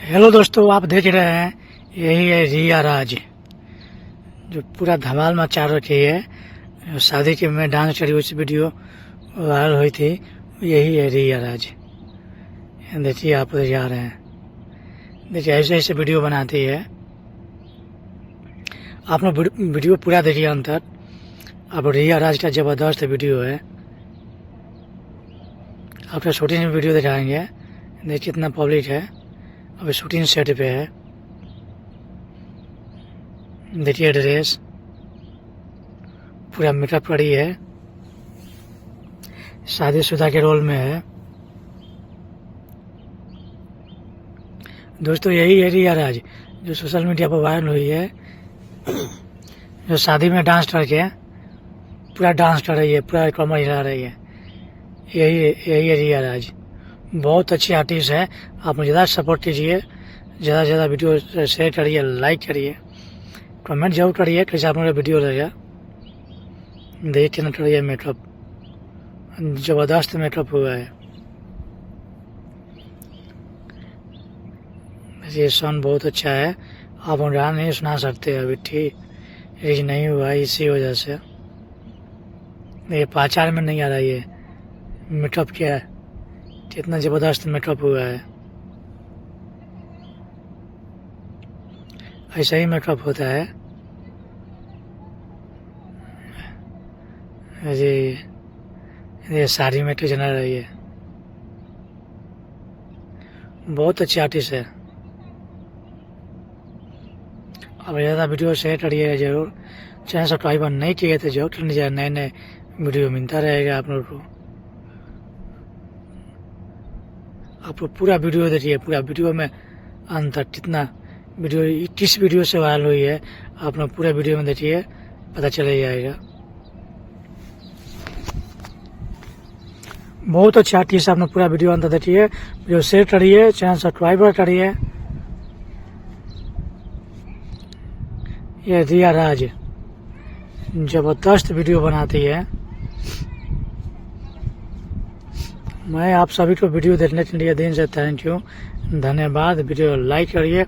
Hello दोस्तों, आप देख रहे हैं यही है रिया राज, जो पूरा धमाल मचा रखी है। शादी के में डांस करी उस वीडियो वायरल हुई थी। यही है रिया राज। देखिए आप उधर जा रहे हैं, देखिए ऐसे ऐसे वीडियो बनाती है। आप लोग वीडियो पूरा देखिए अंत तक। अब रिया राज का जबरदस्त वीडियो है। आपका शूटिंग में वीडियो दिखाएंगे। देखिए कितना पब्लिक है, अभी शूटिंग सेट पे है। देखिए ड्रेस पूरा मेकअप करी है, शादीशुदा के रोल में है। दोस्तों यही है रिया राज, जो सोशल मीडिया पर वायरल हुई है, जो शादी में डांस करके पूरा डांस कर रही है, पूरा कमर हिला रही है। यही है रिया राज। बहुत अच्छी आर्टिस्ट है। आप मुझे ज़्यादा सपोर्ट कीजिए, ज़्यादा से ज़्यादा वीडियो शेयर करिए, लाइक करिए, कमेंट जरूर करिए कैसे आप मेरा वीडियो लगा। देखिए कितना करिए मेकअप, ज़बरदस्त मेकअप हुआ है। ये सॉन्ग बहुत अच्छा है। आप गाना नहीं सुना सकते अभी, ठीक रीच नहीं हुआ इसी वजह से। ये पहचान में नहीं आ रहा है मेकअप क्या है, कितना ज़बरदस्त मेकअप हुआ है। ऐसा ही मेकअप होता है जी। ये साड़ी में चला रही है, बहुत अच्छी आर्टिस्ट है। अब ज़्यादा वीडियो शेयर करिएगा जरूर। चैनल सब्सक्राइब नहीं किए तो जरूर कर लीजिए, नए नए वीडियो मिलता रहेगा आप लोग को। आप लोग पूरा वीडियो देखिए, पूरा वीडियो में अंत तक कितना वीडियो किस वीडियो से वायरल हुई है, आप लोग पूरा वीडियो में देखिए, पता चल जाएगा। बहुत अच्छा आर्टिस्ट, आप लोग पूरा वीडियो अंत देखिए, वीडियो शेयर करिए, चैनल सब्सक्राइब करिए। ये रिया राज जबरदस्त वीडियो बनाती है। मैं आप सभी को वीडियो देखने के लिए दिन से थैंक यू, धन्यवाद। वीडियो लाइक करिए।